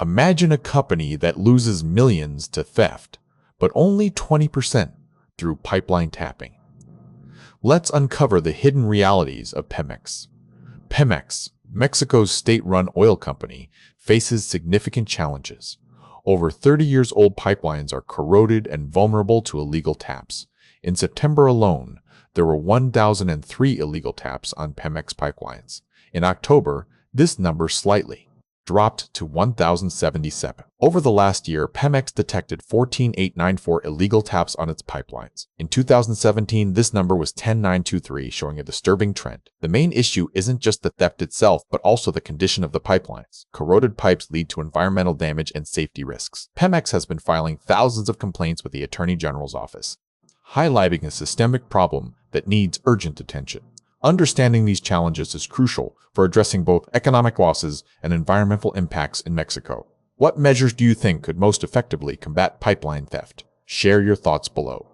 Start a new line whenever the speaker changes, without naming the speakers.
Imagine a company that loses millions to theft, but only 20% through pipeline tapping. Let's uncover the hidden realities of Pemex. Pemex, Mexico's state-run oil company, faces significant challenges. Over 30 years old pipelines are corroded and vulnerable to illegal taps. In September alone, there were 1,003 illegal taps on Pemex pipelines. In October, this number slightly dropped to 1,077. Over the last year, Pemex detected 14,894 illegal taps on its pipelines. In 2017, this number was 10,923, showing a disturbing trend. The main issue isn't just the theft itself, but also the condition of the pipelines. Corroded pipes lead to environmental damage and safety risks. Pemex has been filing thousands of complaints with the Attorney General's office, highlighting a systemic problem that needs urgent attention. Understanding these challenges is crucial for addressing both economic losses and environmental impacts in Mexico. What measures do you think could most effectively combat pipeline theft? Share your thoughts below.